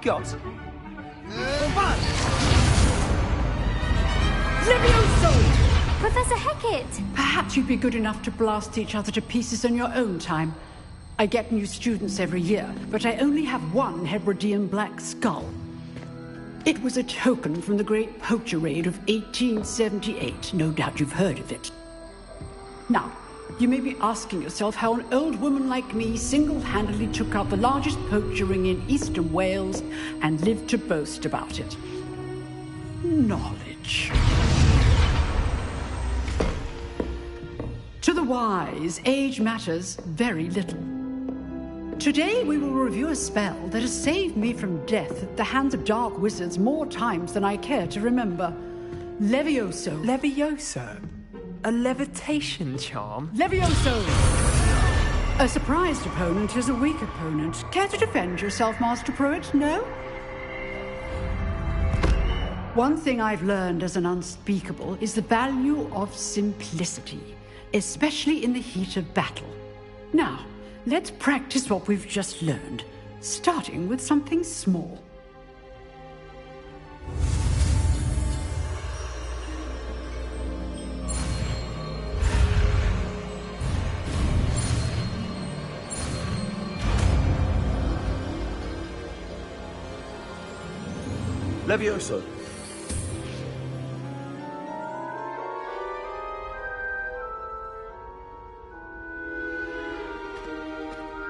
got? Levioso! Professor Hecat! Perhaps you'd be good enough to blast each other to pieces in your own time. I get new students every year, but I only have one Hebridean black skull. It was a token from the Great Poacher Raid of 1878. No doubt you've heard of it. Now, you may be asking yourself how an old woman like me single-handedly took out the largest poacher ring in eastern Wales and lived to boast about it. Knowledge. To the wise, age matters very little. Today we will review a spell that has saved me from death at the hands of dark wizards more times than I care to remember. Levioso. Levioso? A levitation charm? Levioso! A surprised opponent is a weak opponent. Care to defend yourself, Master Pruitt? No? One thing I've learned as an unspeakable is the value of simplicity, especially in the heat of battle. Now, let's practice what we've just learned, starting with something small. Levioso.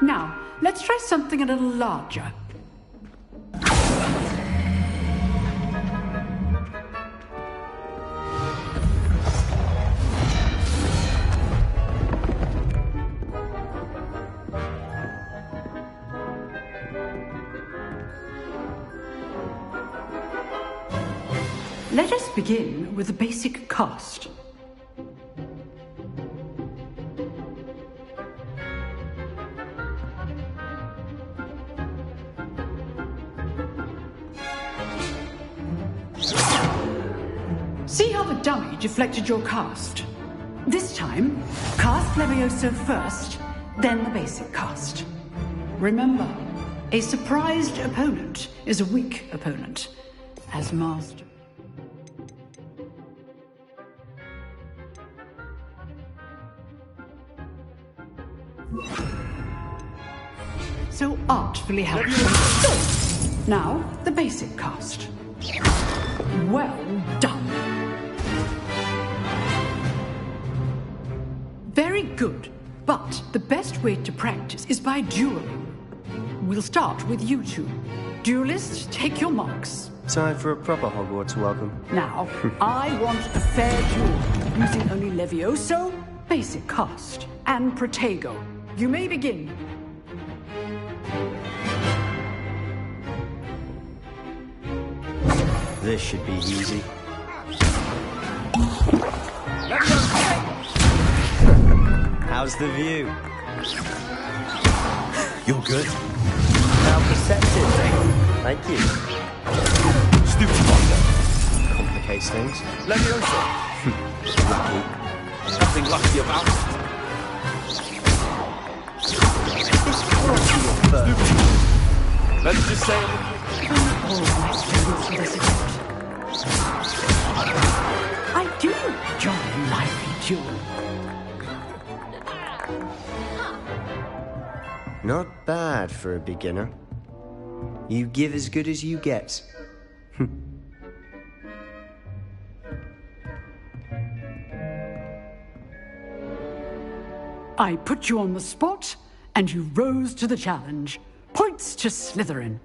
Now, let's try something a little larger. Let us begin with the basic cast. See how the dummy deflected your cast? This time, cast Levioso first, then the basic cast. Remember, a surprised opponent is a weak opponent, as master. So artfully helpful. Now, the basic cast. Well done. Very good. But the best way to practice is by dueling. We'll start with you two. Duelists, take your marks. Time for a proper Hogwarts welcome. Now, I want a fair duel, using only Levioso, basic cast, and Protego. You may begin. This should be easy. How's the view? You're good. How perceptive. Thank you. Stupid wonder. Complicates things. Levioso. Lucky. Nothing lucky about it. This can't be your first. Let's just say I do enjoy a lively duel. Not bad for a beginner. You give as good as you get. I put you on the spot, and you rose to the challenge. Points to Slytherin.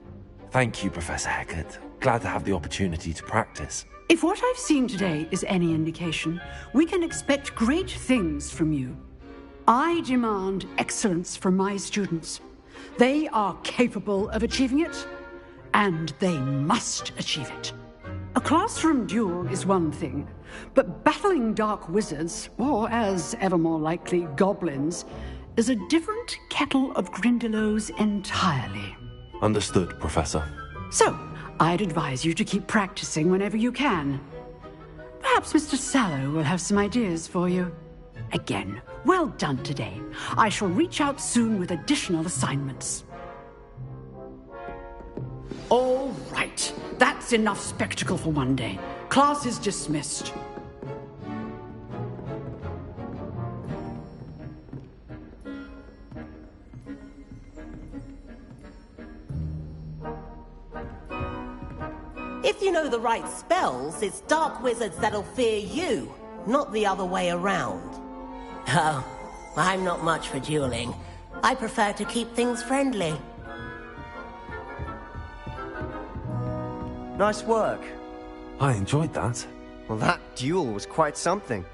Thank you, Professor Hecat. Glad to have the opportunity to practice. If what I've seen today is any indication, we can expect great things from you. I demand excellence from my students. They are capable of achieving it, and they must achieve it. A classroom duel is one thing, but battling dark wizards, or as ever more likely, goblins, is a different kettle of Grindylows entirely. Understood, Professor. So, I'd advise you to keep practicing whenever you can. Perhaps Mr. Sallow will have some ideas for you. Again, well done today. I shall reach out soon with additional assignments. All That's enough spectacle for one day. Class is dismissed. If you know the right spells, it's dark wizards that'll fear you, not the other way around. Oh, I'm not much for dueling. I prefer to keep things friendly. Nice work. I enjoyed that. Well, that duel was quite something.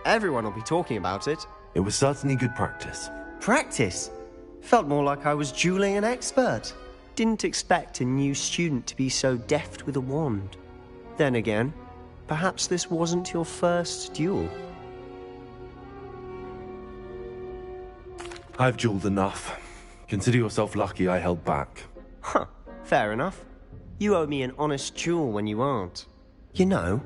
Everyone will be talking about it. It was certainly good practice. Practice? Felt more like I was dueling an expert. Didn't expect a new student to be so deft with a wand. Then again, perhaps this wasn't your first duel. I've dueled enough. Consider yourself lucky I held back. Huh, fair enough. You owe me an honest duel when you aren't. You know,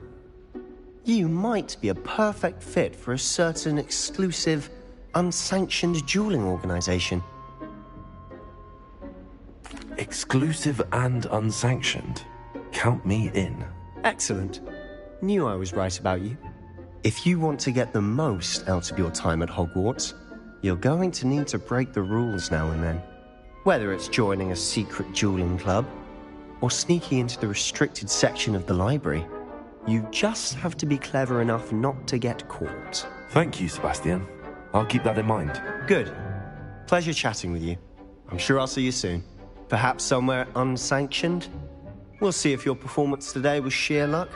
you might be a perfect fit for a certain exclusive, unsanctioned dueling organization. Exclusive and unsanctioned. Count me in. Excellent. Knew I was right about you. If you want to get the most out of your time at Hogwarts, you're going to need to break the rules now and then. Whether it's joining a secret dueling club, or sneaking into the restricted section of the library, you just have to be clever enough not to get caught. Thank you, Sebastian. I'll keep that in mind. Good. Pleasure chatting with you. I'm sure I'll see you soon. Perhaps somewhere unsanctioned? We'll see if your performance today was sheer luck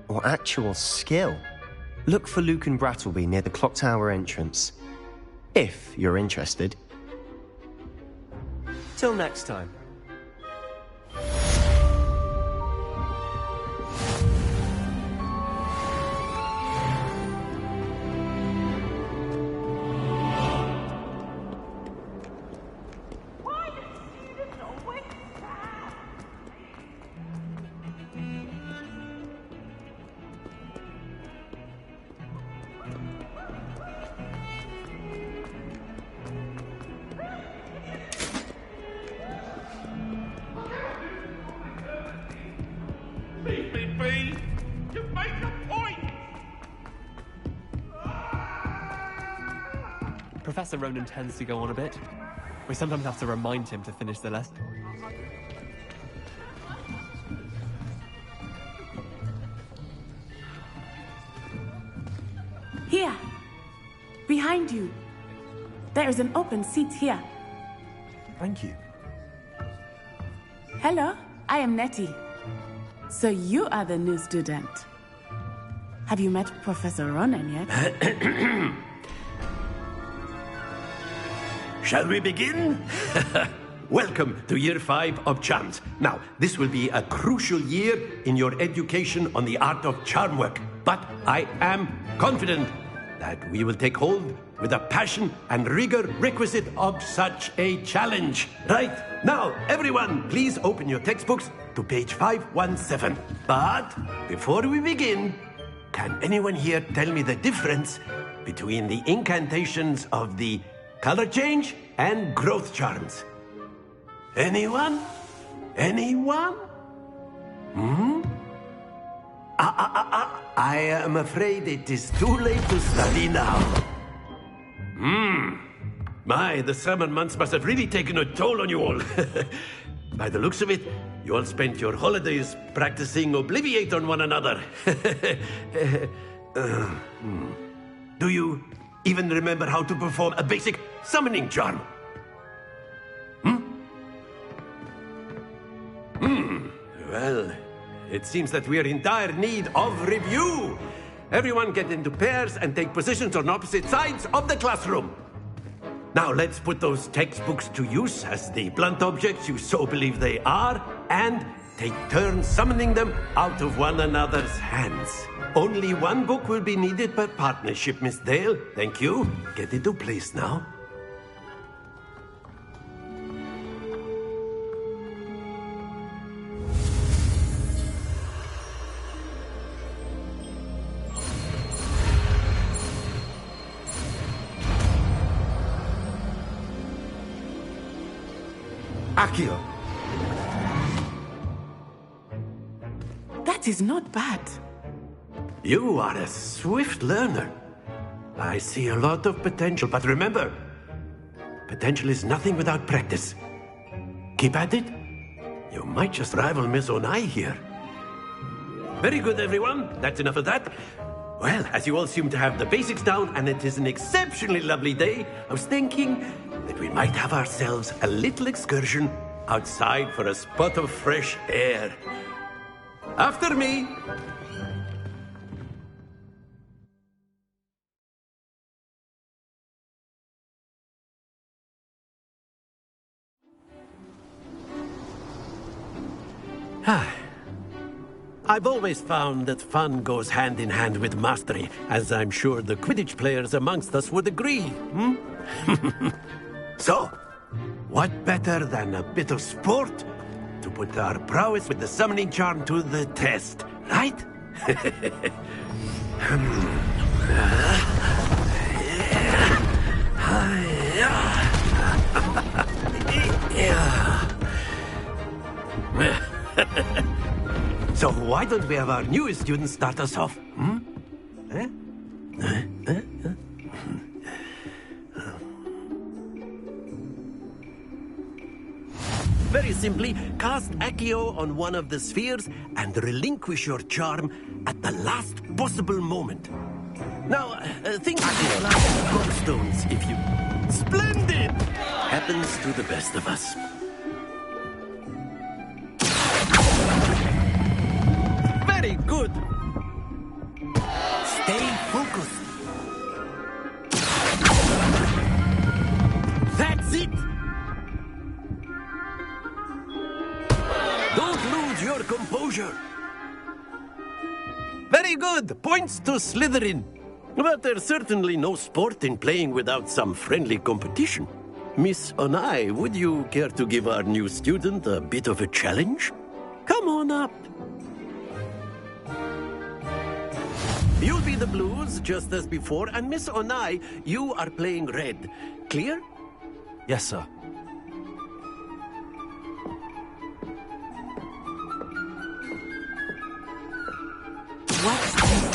or actual skill. Look for Luke and Brattleby near the clock tower entrance. If you're interested. Till next time. Leave me be! You make a point! Professor Ronan tends to go on a bit. We sometimes have to remind him to finish the lesson. Here. Behind you. There is an open seat here. Thank you. Hello, I am Nettie. So you are the new student. Have you met Professor Ronan yet? Shall we begin? Welcome to Year 5 of Charms. Now, this will be a crucial year in your education on the art of charm work. But I am confident that we will take hold with the passion and rigor requisite of such a challenge. Right, now, everyone, please open your textbooks to page 517. But before we begin, can anyone here tell me the difference between the incantations of the color change and growth charms? Anyone? Anyone? I am afraid it is too late to study now. My, the summer months must have really taken a toll on you all. By the looks of it, you all spent your holidays practicing Obliviate on one another. Do you even remember how to perform a basic summoning charm? Well, it seems that we are in dire need of review. Everyone get into pairs and take positions on opposite sides of the classroom. Now let's put those textbooks to use as the blunt objects you so believe they are, and take turns summoning them out of one another's hands. Only one book will be needed per partnership, Miss Dale. Thank you. Get into place now. Accio. That is not bad. You are a swift learner. I see a lot of potential, but remember, potential is nothing without practice. Keep at it. You might just rival Miss Onai here. Very good, everyone. That's enough of that. Well, as you all seem to have the basics down, and it is an exceptionally lovely day, I was thinking that we might have ourselves a little excursion outside for a spot of fresh air. After me. I've always found that fun goes hand in hand with mastery, as I'm sure the Quidditch players amongst us would agree. So, what better than a bit of sport to put our prowess with the summoning charm to the test, right? So why don't we have our newest student start us off? Very simply, cast Accio on one of the spheres and relinquish your charm at the last possible moment. Now, think of it like gobstones, if you... Splendid! Happens to the best of us. Very good. Stay focused. That's it. Don't lose your composure. Very good. Points to Slytherin. But there's certainly no sport in playing without some friendly competition. Miss Onai, would you care to give our new student a bit of a challenge? Come on up. You'll be the blues, just as before, and Miss Onai, you are playing red. Clear? Yes, sir. What's this?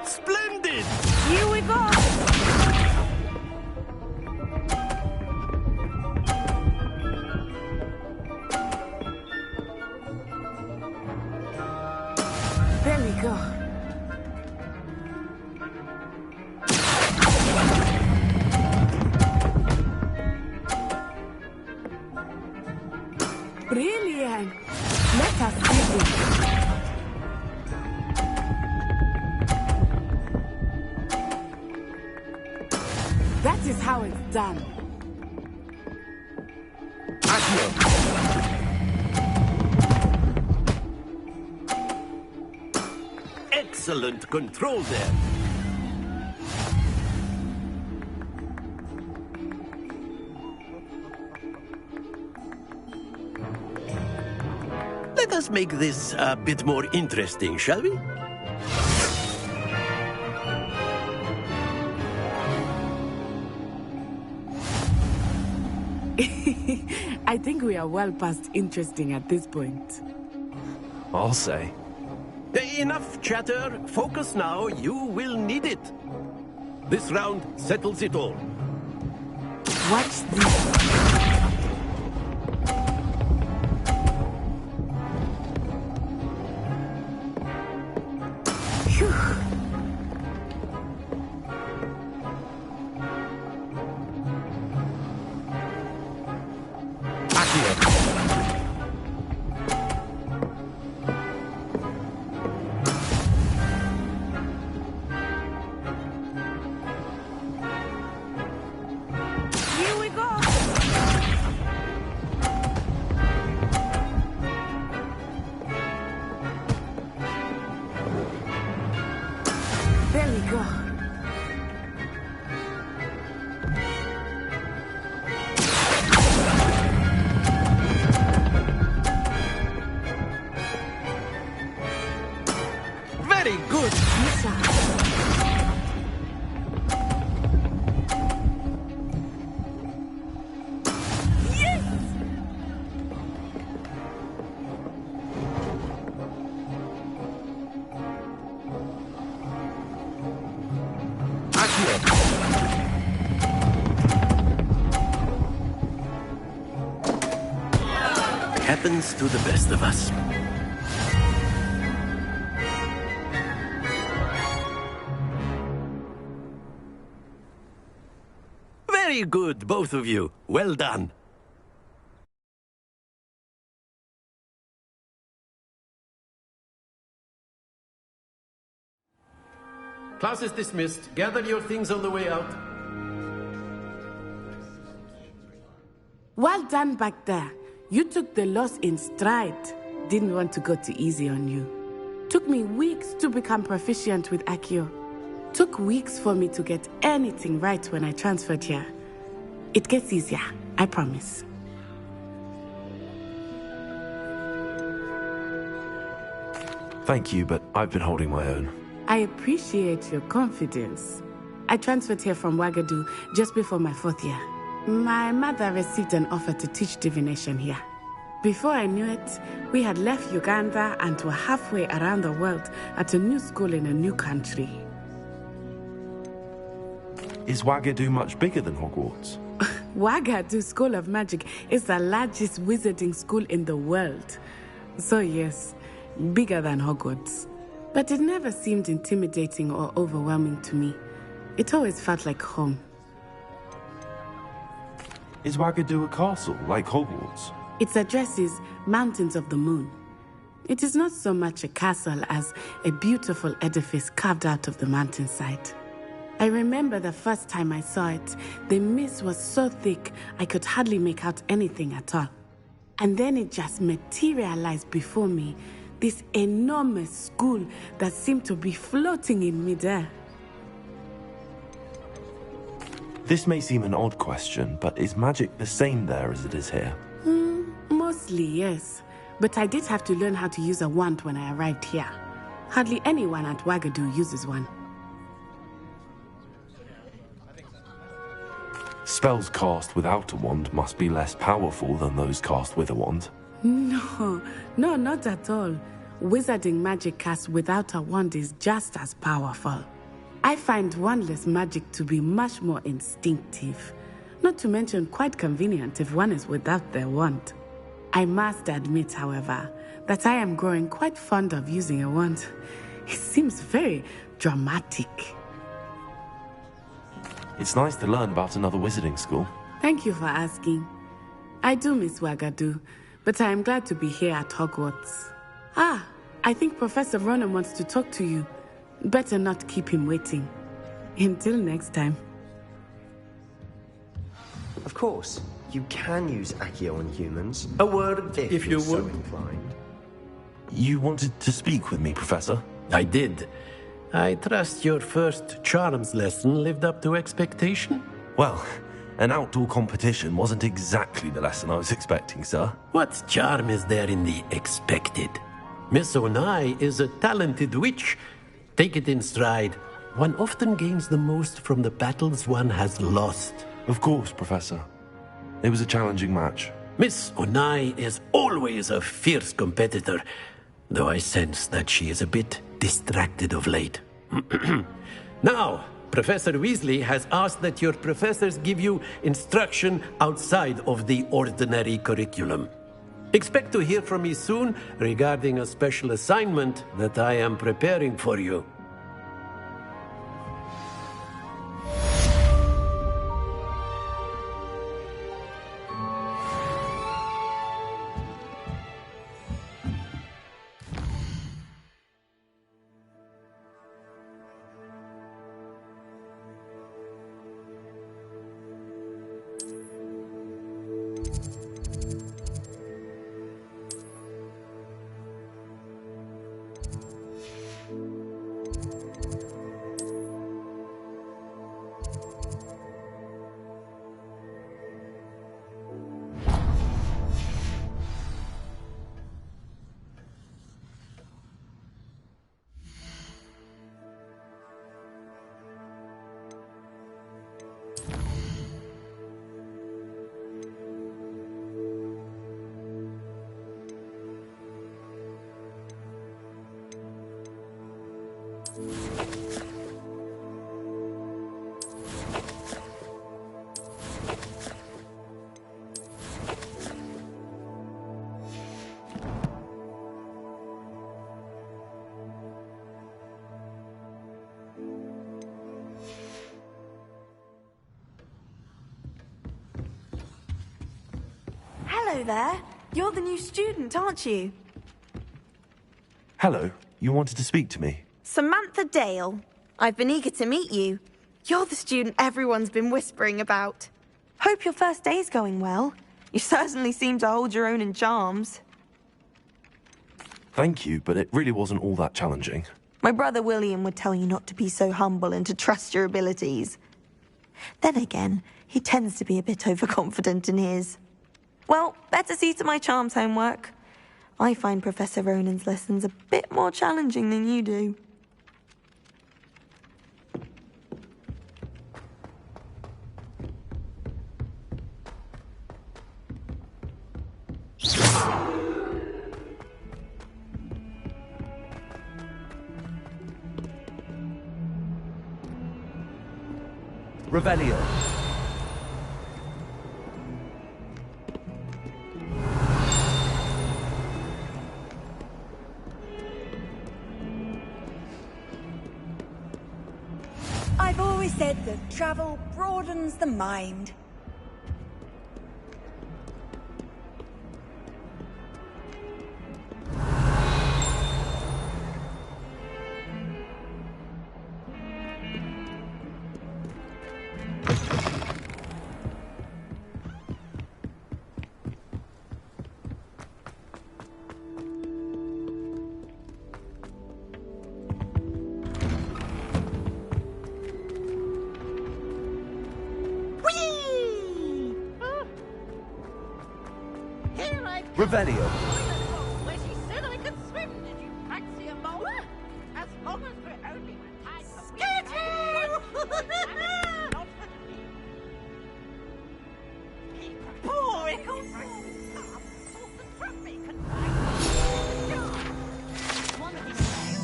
Splendid! Here we go! There we go. Brilliant! Let us see this. That is how it's done. Excellent control there. Let us make this a bit more interesting, shall we? I think we are well past interesting at this point. I'll say. Enough chatter. Focus now. You will need it. This round settles it all. Watch this. Here we go. There we go. happens to the best of us. Very good, both of you. Well done. Class is dismissed. Gather your things on the way out. Well done back there. You took the loss in stride. Didn't want to go too easy on you. Took me weeks to become proficient with Accio. Took weeks for me to get anything right when I transferred here. It gets easier, I promise. Thank you, but I've been holding my own. I appreciate your confidence. I transferred here from Wagadu just before my 4th year. My mother received an offer to teach divination here. Before I knew it, we had left Uganda and were halfway around the world at a new school in a new country. Is Wagadu much bigger than Hogwarts? Wagadu School of Magic is the largest wizarding school in the world. So yes, bigger than Hogwarts. But it never seemed intimidating or overwhelming to me. It always felt like home. Is Wagadu a castle, like Hogwarts? Its address is Mountains of the Moon. It is not so much a castle as a beautiful edifice carved out of the mountainside. I remember the first time I saw it, the mist was so thick I could hardly make out anything at all. And then it just materialized before me, this enormous school that seemed to be floating in midair. This may seem an odd question, but is magic the same there as it is here? Mostly, yes. But I did have to learn how to use a wand when I arrived here. Hardly anyone at Wagadu uses one. Spells cast without a wand must be less powerful than those cast with a wand. No, not at all. Wizarding magic cast without a wand is just as powerful. I find wandless magic to be much more instinctive. Not to mention quite convenient if one is without their wand. I must admit, however, that I am growing quite fond of using a wand. It seems very dramatic. It's nice to learn about another wizarding school. Thank you for asking. I do miss Wagadu, but I am glad to be here at Hogwarts. I think Professor Ronan wants to talk to you. Better not keep him waiting. Until next time. Of course, you can use Accio on humans. A word, if you you're so would. inclined. You wanted to speak with me, Professor? I did. I trust your first charms lesson lived up to expectation? Well, an outdoor competition wasn't exactly the lesson I was expecting, sir. What charm is there in the expected? Miss Onai is a talented witch. Take it in stride. One often gains the most from the battles one has lost. Of course, Professor. It was a challenging match. Miss Onai is always a fierce competitor, though I sense that she is a bit distracted of late. Now, Professor Weasley has asked that your professors give you instruction outside of the ordinary curriculum. Expect to hear from me soon regarding a special assignment that I am preparing for you. Hello there. You're the new student, aren't you? Hello, you wanted to speak to me? Samantha Dale. I've been eager to meet you. You're the student everyone's been whispering about. Hope your first day's going well. You certainly seem to hold your own in charms. Thank you, but it really wasn't all that challenging. My brother William would tell you not to be so humble and to trust your abilities. Then again, he tends to be a bit overconfident in his. Well, better see to my charms homework. I find Professor Ronan's lessons a bit more challenging than you do. Revelio. I've always said that travel broadens the mind. Revelio. Where she said I could swim. Did you fancy a molar? As long as we're only tied not keep pouring over. The trophy can one of these days.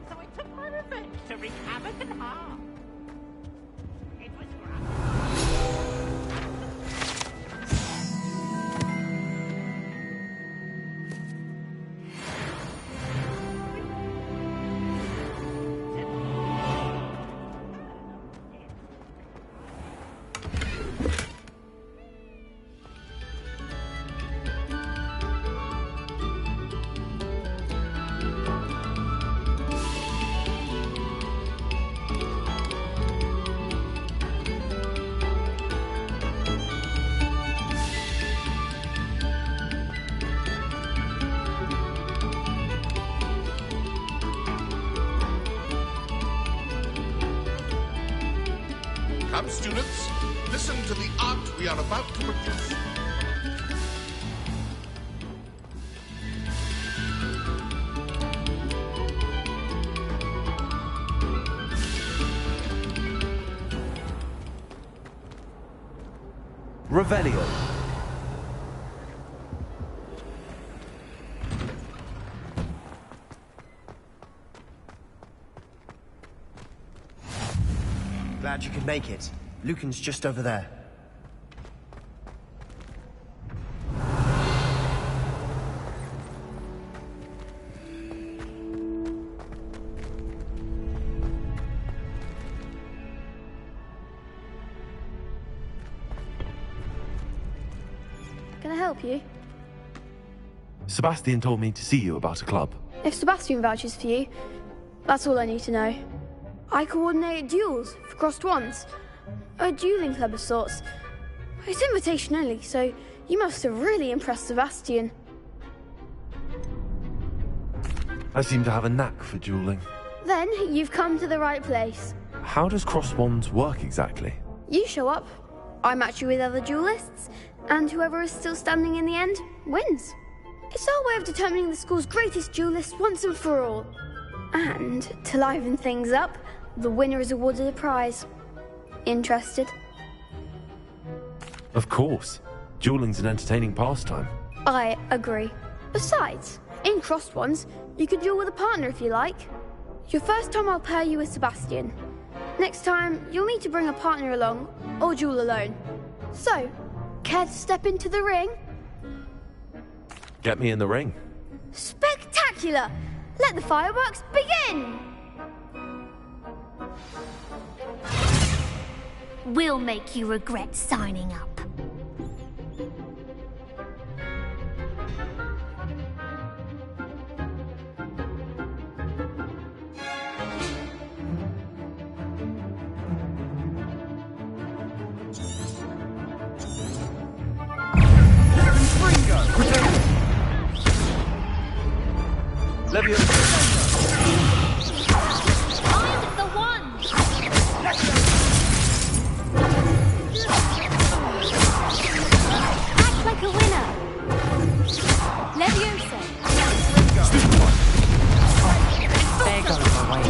So I took my revenge to wreak havoc and harm. It was grand. Come, students, listen to the art we are about to produce. Revelio. Glad you could make it. Lucan's just over there. Can I help you? Sebastian told me to see you about a club. If Sebastian vouches for you, that's all I need to know. I coordinate duels for crossed wands. A dueling club of sorts. It's invitation only, so you must have really impressed Sebastian. I seem to have a knack for dueling. Then you've come to the right place. How does cross wands work exactly? You show up, I match you with other duelists, and whoever is still standing in the end wins. It's our way of determining the school's greatest duelist once and for all. And to liven things up, the winner is awarded a prize. Interested? Of course. Dueling's an entertaining pastime. I agree. Besides, in crossed ones, you could duel with a partner if you like. Your first time I'll pair you with Sebastian. Next time, you'll need to bring a partner along, or duel alone. So, care to step into the ring? Get me in the ring. Spectacular! Let the fireworks begin! We'll make you regret signing up. Find the one! Act like a winner. Leviosa. There goes my way.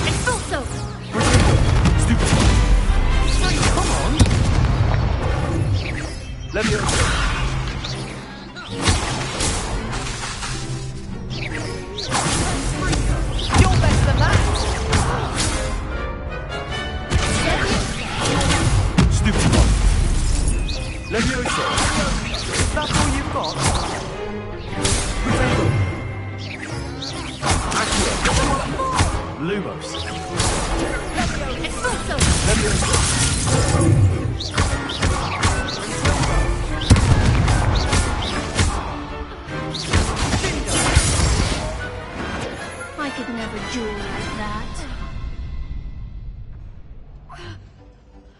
Expulso. Come on! Leviosa. You're better than that! Stupid one. Leviosa. That's all you've got? Potato. Accio. Lumos. Expulso. Leviosa. I could never duel like that.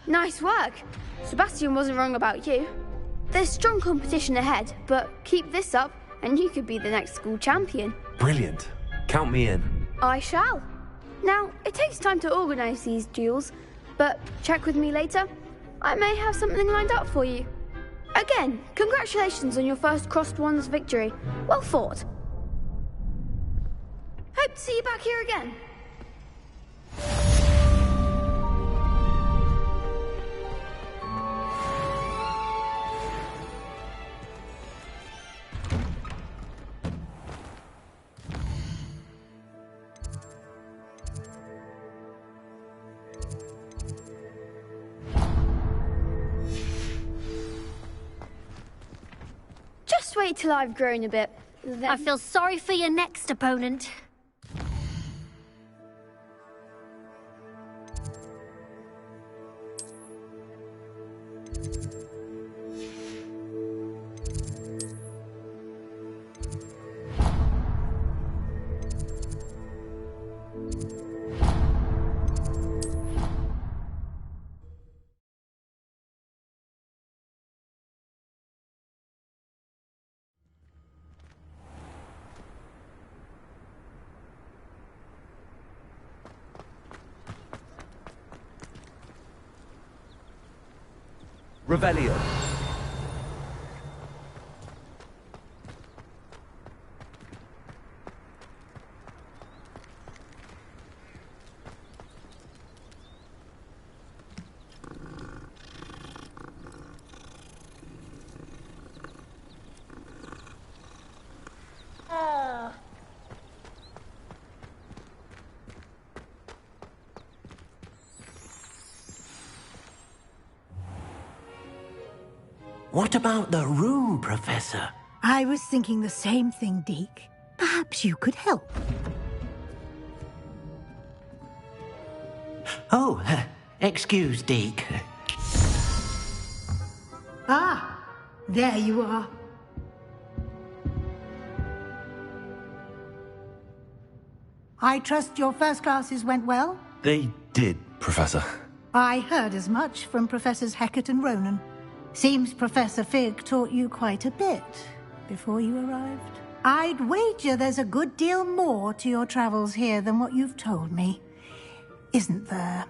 Nice work. Sebastian wasn't wrong about you. There's strong competition ahead, but keep this up and you could be the next school champion. Brilliant. Count me in. I shall. Now, it takes time to organise these duels, but check with me later. I may have something lined up for you. Again, congratulations on your first Crossed Wands victory. Well fought. Hope to see you back here again. Just wait till I've grown a bit. Then... I feel sorry for your next opponent. Revelio. What about the room, Professor? I was thinking the same thing, Deke. Perhaps you could help. Oh, excuse, Deke. Ah, there you are. I trust your first classes went well? They did, Professor. I heard as much from Professors Hecat and Ronan. Seems Professor Fig taught you quite a bit before you arrived. I'd wager there's a good deal more to your travels here than what you've told me. Isn't there?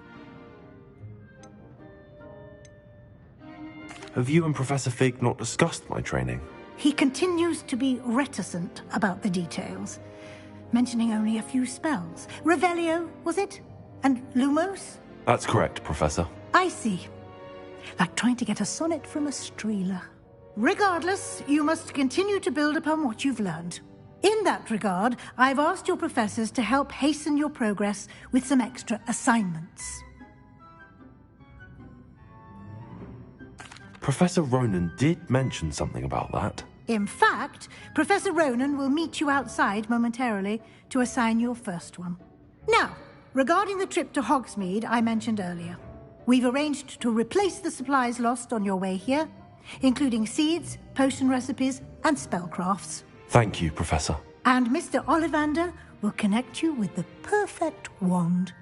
Have you and Professor Fig not discussed my training? He continues to be reticent about the details, mentioning only a few spells. Revelio, was it? And Lumos? That's correct, Professor. I see. Like trying to get a sonnet from a streeler. Regardless, you must continue to build upon what you've learned. In that regard, I've asked your professors to help hasten your progress with some extra assignments. Professor Ronan did mention something about that. In fact, Professor Ronan will meet you outside momentarily to assign your first one. Now, regarding the trip to Hogsmeade I mentioned earlier, we've arranged to replace the supplies lost on your way here, including seeds, potion recipes, and spellcrafts. Thank you, Professor. And Mr. Ollivander will connect you with the perfect wand.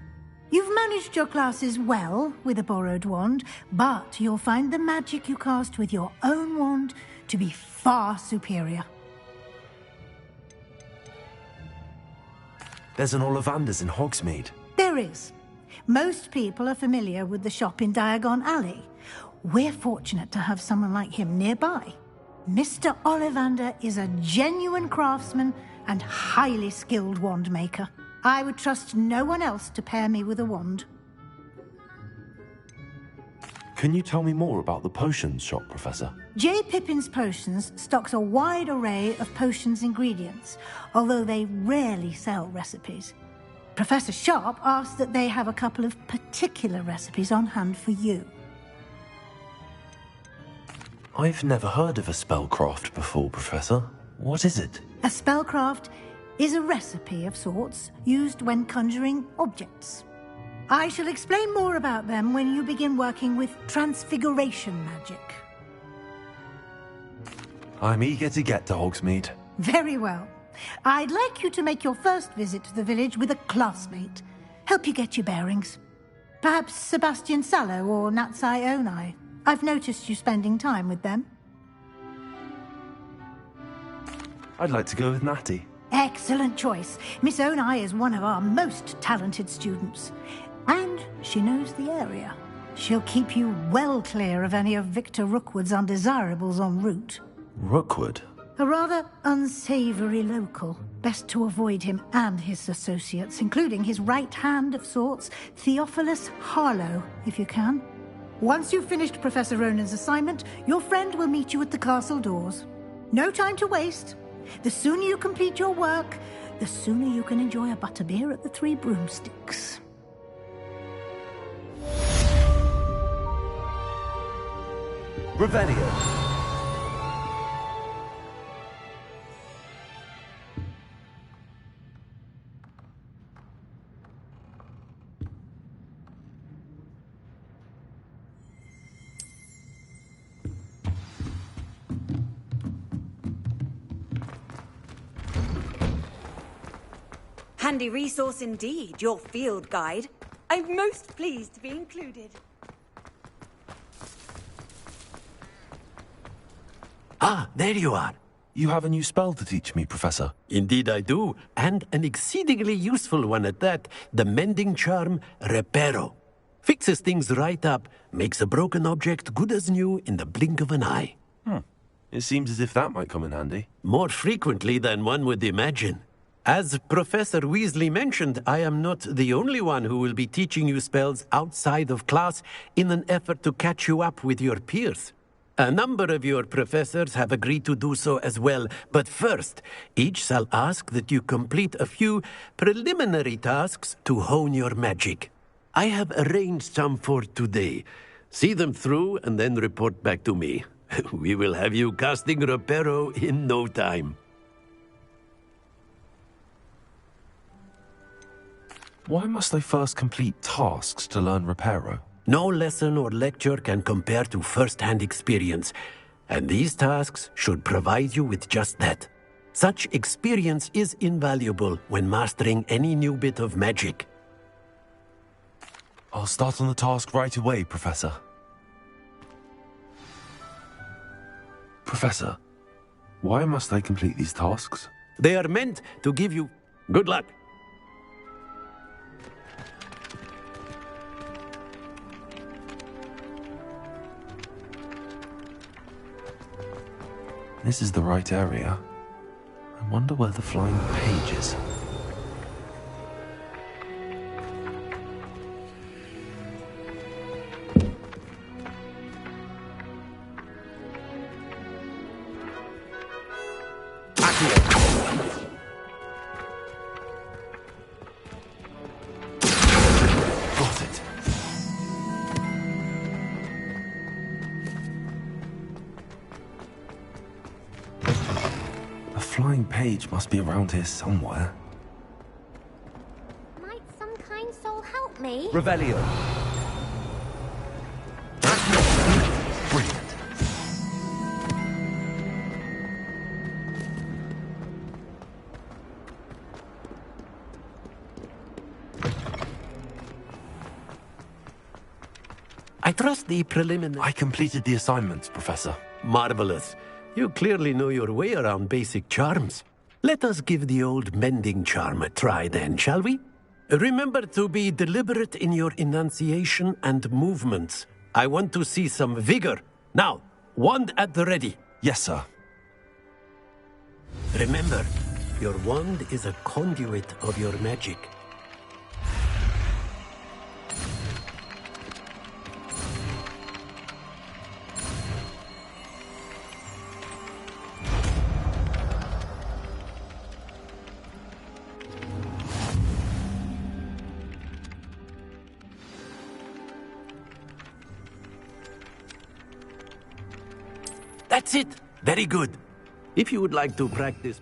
You've managed your classes well with a borrowed wand, but you'll find the magic you cast with your own wand to be far superior. There's an Ollivander's in Hogsmeade. There is. Most people are familiar with the shop in Diagon Alley. We're fortunate to have someone like him nearby. Mr. Ollivander is a genuine craftsman and highly skilled wand maker. I would trust no one else to pair me with a wand. Can you tell me more about the potions shop, Professor? J. Pippin's Potions stocks a wide array of potions ingredients, although they rarely sell recipes. Professor Sharp asked that they have a couple of particular recipes on hand for you. I've never heard of a spellcraft before, Professor. What is it? A spellcraft is a recipe of sorts used when conjuring objects. I shall explain more about them when you begin working with transfiguration magic. I'm eager to get to Hogsmeade. Very well. I'd like you to make your first visit to the village with a classmate. Help you get your bearings. Perhaps Sebastian Sallow or Natsai Onai. I've noticed you spending time with them. I'd like to go with Natty. Excellent choice. Miss Onai is one of our most talented students. And she knows the area. She'll keep you well clear of any of Victor Rookwood's undesirables en route. Rookwood? A rather unsavory local. Best to avoid him and his associates, including his right hand of sorts, Theophilus Harlow, if you can. Once you've finished Professor Ronan's assignment, your friend will meet you at the castle doors. No time to waste. The sooner you complete your work, the sooner you can enjoy a butterbeer at the Three Broomsticks. Revelio. Handy resource indeed, your field guide. I'm most pleased to be included. Ah, there you are. You have a new spell to teach me, Professor. Indeed I do, and an exceedingly useful one at that. The mending charm, Reparo. Fixes things right up, makes a broken object good as new in the blink of an eye. It seems as if that might come in handy. More frequently than one would imagine. As Professor Weasley mentioned, I am not the only one who will be teaching you spells outside of class in an effort to catch you up with your peers. A number of your professors have agreed to do so as well, but first, each shall ask that you complete a few preliminary tasks to hone your magic. I have arranged some for today. See them through and then report back to me. We will have you casting Reparo in no time. Why must I first complete tasks to learn Reparo? No lesson or lecture can compare to first-hand experience, and these tasks should provide you with just that. Such experience is invaluable when mastering any new bit of magic. I'll start on the task right away, Professor. Professor, why must I complete these tasks? They are meant to give you good luck. This is the right area. I wonder where the flying page is. Got it. page must be around here somewhere. Might some kind soul help me? Revelio. Brilliant. I trust the preliminary... I completed the assignments, Professor. Marvelous. You clearly know your way around basic charms. Let us give the old mending charm a try then, shall we? Remember to be deliberate in your enunciation and movements. I want to see some vigor. Now, wand at the ready. Yes, sir. Remember, your wand is a conduit of your magic. That's it. Very good. If you would like to practice...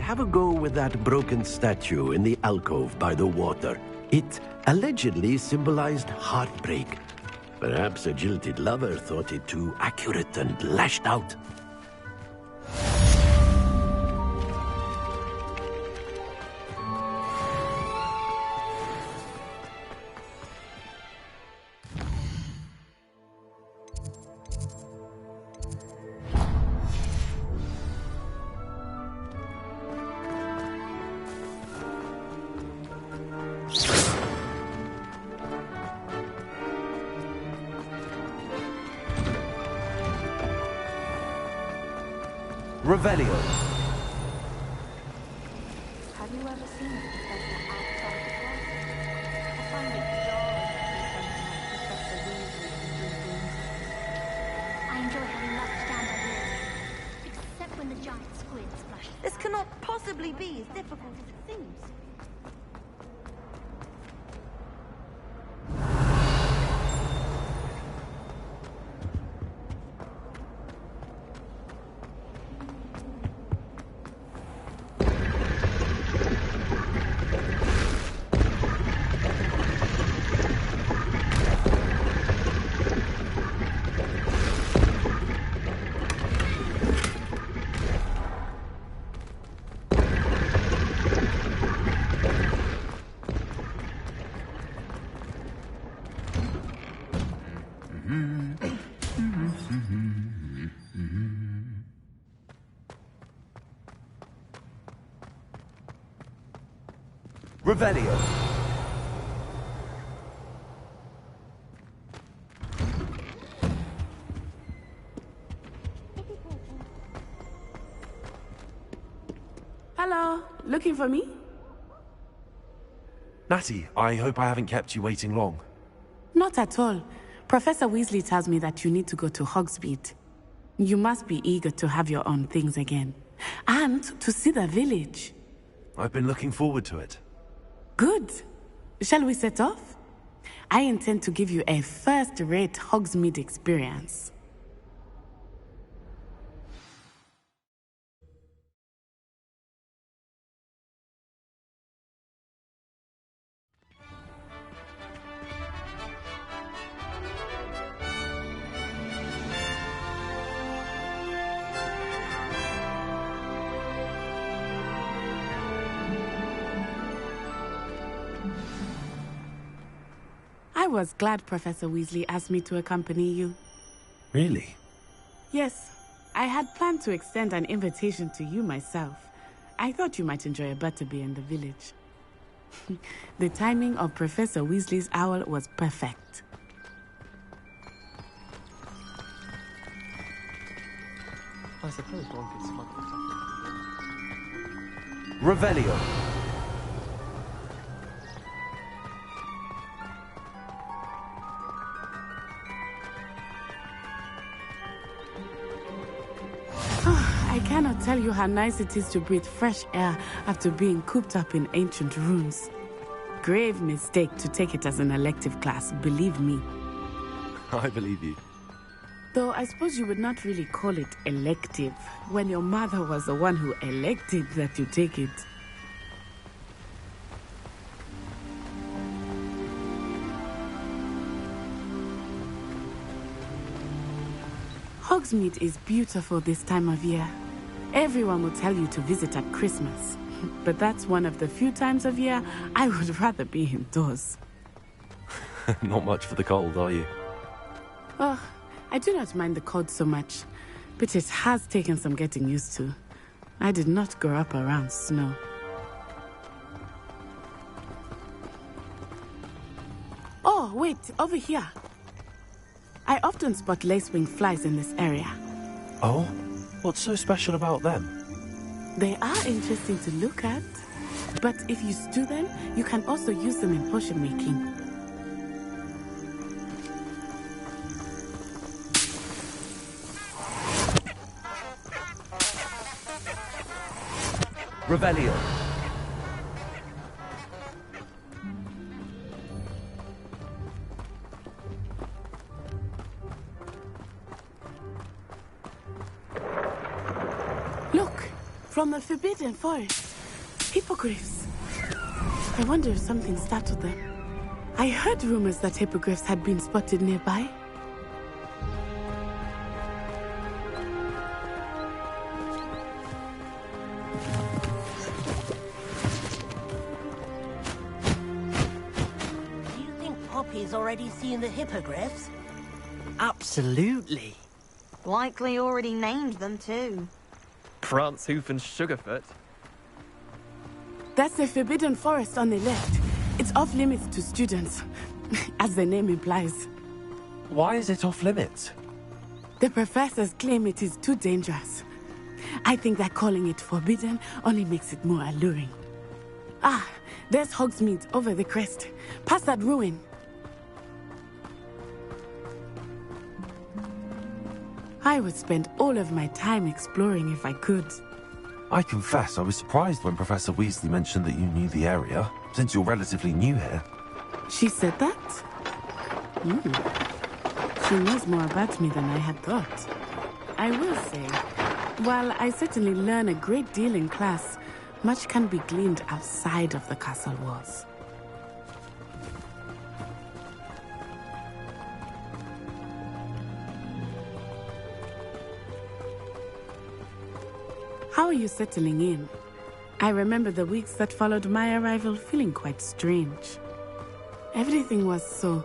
Have a go with that broken statue in the alcove by the water. It allegedly symbolized heartbreak. Perhaps a jilted lover thought it too accurate and lashed out. Revelio. Have you ever seen Professor outside the class? I find it jarring that Professor Weasley can do things. I enjoy having left ideas. Except when the giant squid splashes. This cannot possibly be as difficult as it seems. Revelio. Hello, looking for me? Natty, I hope I haven't kept you waiting long. Not at all. Professor Weasley tells me that you need to go to Hogsmeade. You must be eager to have your own things again. And to see the village. I've been looking forward to it. Good. Shall we set off? I intend to give you a first-rate Hogsmeade experience. I was glad Professor Weasley asked me to accompany you. Really? Yes, I had planned to extend an invitation to you myself. I thought you might enjoy a butterbeer in the village. The timing of Professor Weasley's owl was perfect. I suppose one could smuggle something. Revelio. cannot tell you how nice it is to breathe fresh air after being cooped up in ancient ruins. Grave mistake to take it as an elective class, believe me. I believe you. Though I suppose you would not really call it elective when your mother was the one who elected that you take it. Hogsmeade is beautiful this time of year. Everyone will tell you to visit at Christmas. But that's one of the few times of year I would rather be indoors. Not much for the cold, are you? Oh, I do not mind the cold so much, but it has taken some getting used to. I did not grow up around snow. Oh, wait, over here. I often spot lacewing flies in this area. Oh? What's so special about them? They are interesting to look at, but if you stew them, you can also use them in potion making. Revelio. Look, from the Forbidden Forest. Hippogriffs. I wonder if something startled them. I heard rumors that hippogriffs had been spotted nearby. Do you think Poppy's already seen the hippogriffs? Absolutely. Likely already named them too. Prance, Hoof, and Sugarfoot. That's the Forbidden Forest on the left. It's off limits to students, as the name implies. Why is it off limits? The professors claim it is too dangerous. I think that calling it forbidden only makes it more alluring. Ah, there's Hogsmeade over the crest. Past that ruin. I would spend all of my time exploring if I could. I confess I was surprised when Professor Weasley mentioned that you knew the area, since you're relatively new here. She said that? She knows more about me than I had thought. I will say, while I certainly learn a great deal in class, much can be gleaned outside of the castle walls. How are you settling in? I remember the weeks that followed my arrival feeling quite strange. Everything was so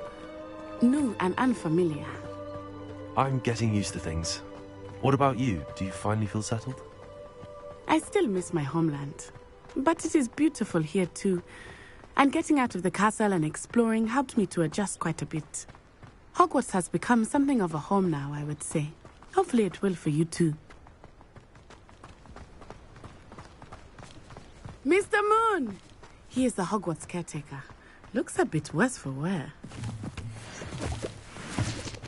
new and unfamiliar. I'm getting used to things. What about you? Do you finally feel settled? I still miss my homeland, but it is beautiful here too. And getting out of the castle and exploring helped me to adjust quite a bit. Hogwarts has become something of a home now, I would say. Hopefully it will for you too. Mr. Moon! He is the Hogwarts caretaker. Looks a bit worse for wear.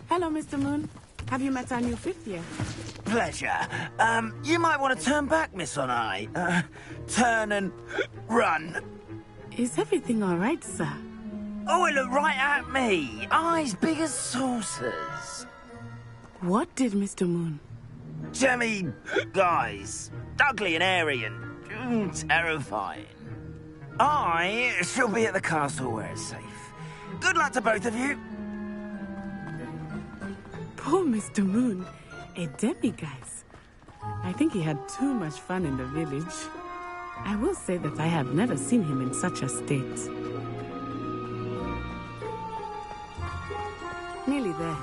Hello, Mr. Moon. Have you met our new fifth year? Pleasure. You might want to turn back, Miss On-Eye. Turn and run. Is everything all right, sir? Oh, it looked right at me. Eyes big as saucers. What did Mr. Moon? Jemmy guys. Ugly and airy and terrifying. I shall be at the castle where it's safe. Good luck to both of you. Poor Mr. Moon. A demiguise. I think he had too much fun in the village. I will say that I have never seen him in such a state. Nearly there.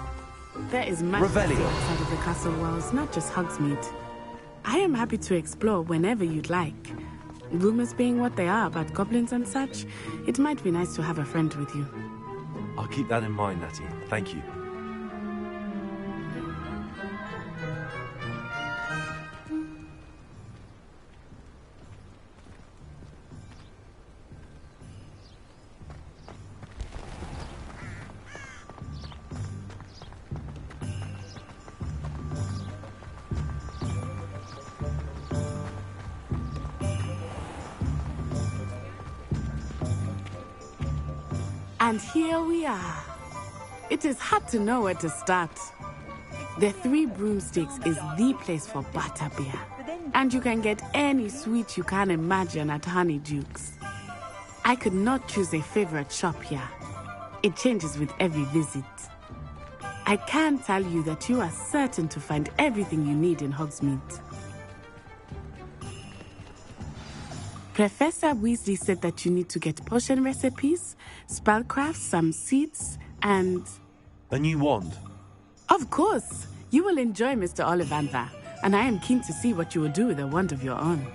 There is much Revelio. outside of the castle walls, not just Hogsmeade. I am happy to explore whenever you'd like. Rumors being what they are about goblins and such, it might be nice to have a friend with you. I'll keep that in mind, Natty. Thank you. And here we are. It is hard to know where to start. The Three Broomsticks is the place for butterbeer. And you can get any sweet you can imagine at Honeyduke's. I could not choose a favorite shop here. It changes with every visit. I can tell you that you are certain to find everything you need in Hogsmeade. Professor Weasley said that you need to get potion recipes, spellcrafts, some seeds, and... A new wand? Of course! You will enjoy Mr. Ollivander, and I am keen to see what you will do with a wand of your own.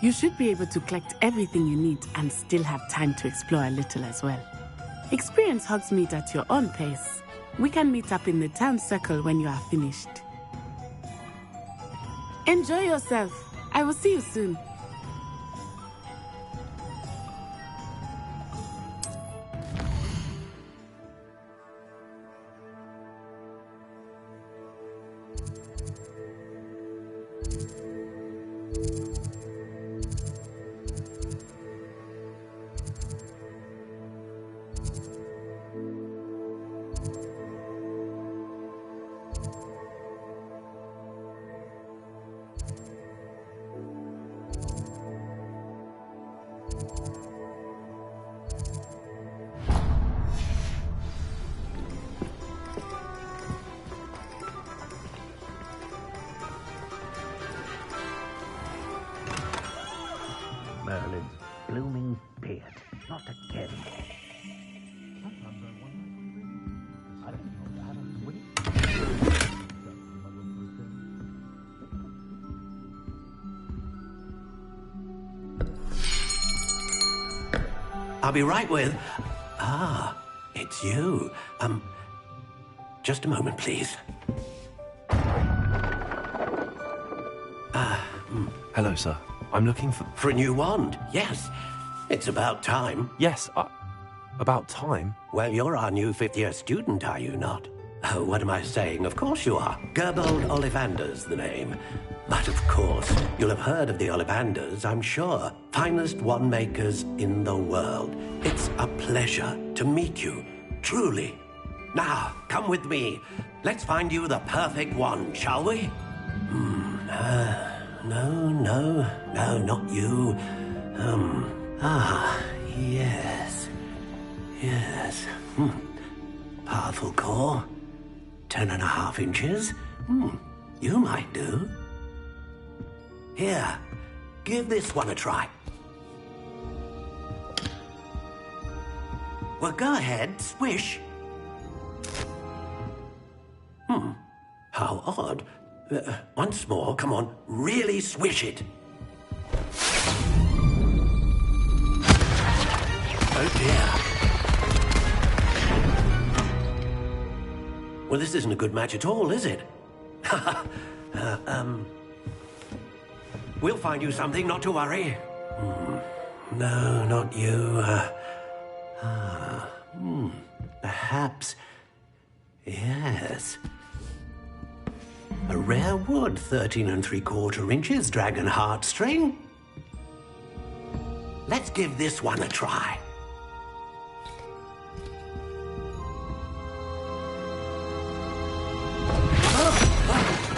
You should be able to collect everything you need and still have time to explore a little as well. Experience Hogsmeade at your own pace. We can meet up in the town circle when you are finished. Enjoy yourself. I will see you soon. Merlin's blooming beard. Not again. I'll be right with... it's you. Just a moment, please. Hello, sir. I'm looking for... For a new wand, yes. It's about time. Yes, about time? Well, you're our new fifth-year student, are you not? Oh, what am I saying? Of course you are. Gerbold Ollivander's the name. But of course, you'll have heard of the Ollivanders, I'm sure. Finest wand makers in the world. It's a pleasure to meet you, truly. Now, come with me. Let's find you the perfect wand, shall we? No, not you. Yes. Powerful core. 10.5 inches. You might do. Here, give this one a try. Well, go ahead, swish. How odd. Once more, come on, really swish it. Oh dear. Well, this isn't a good match at all, is it? We'll find you something, not to worry. No, not you. Perhaps... Yes. A rare wood, 13 3/4 inches, dragon heartstring. Let's give this one a try.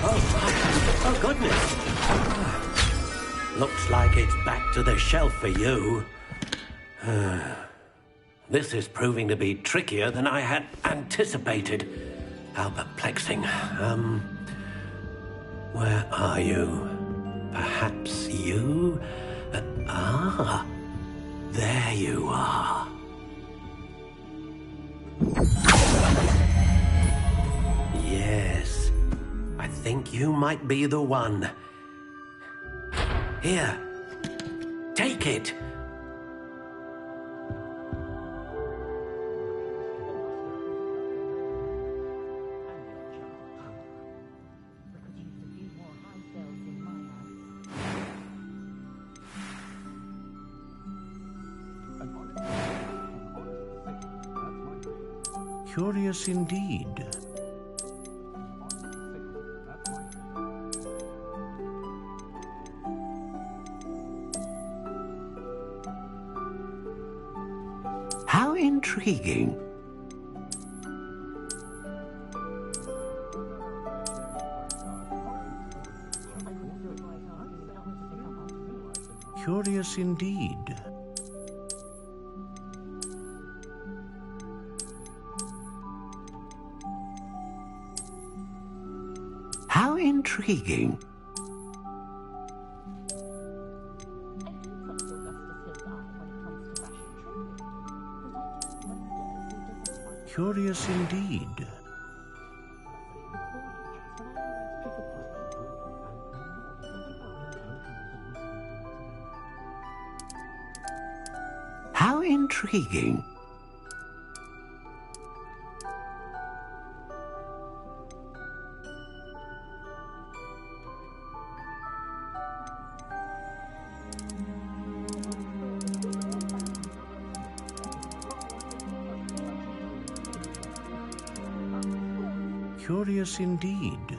Oh, goodness. Looks like it's back to the shelf for you. This is proving to be trickier than I had anticipated. How perplexing. Where are you? Perhaps you? There you are. Yes, I think you might be the one. Here, take it. Curious indeed. How intriguing. Curious indeed. How intriguing. Curious indeed. How intriguing. Curious indeed.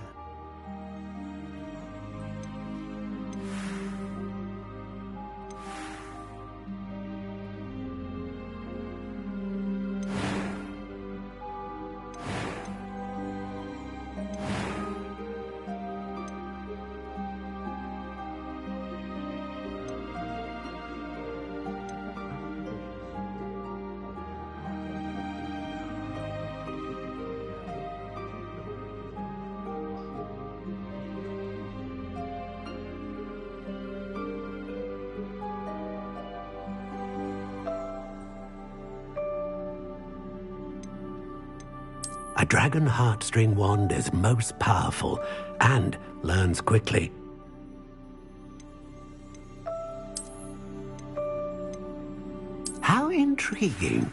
A dragon heartstring wand is most powerful and learns quickly. How intriguing.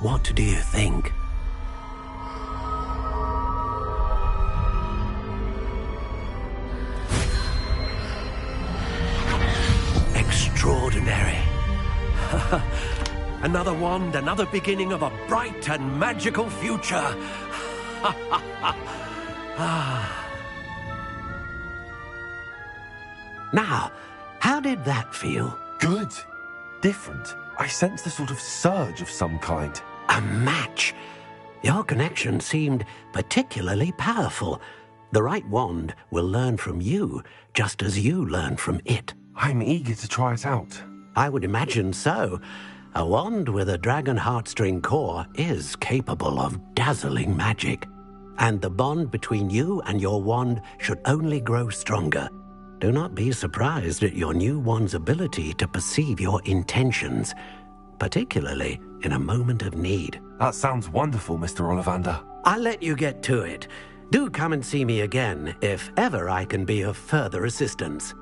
What do you think? Extraordinary. Another wand, another beginning of a bright and magical future. Now, how did that feel? Good. Different. I sensed a sort of surge of some kind. A match. Your connection seemed particularly powerful. The right wand will learn from you, just as you learn from it. I'm eager to try it out. I would imagine so. A wand with a dragon heartstring core is capable of dazzling magic. And the bond between you and your wand should only grow stronger. Do not be surprised at your new wand's ability to perceive your intentions, particularly in a moment of need. That sounds wonderful, Mr. Ollivander. I'll let you get to it. Do come and see me again if ever I can be of further assistance.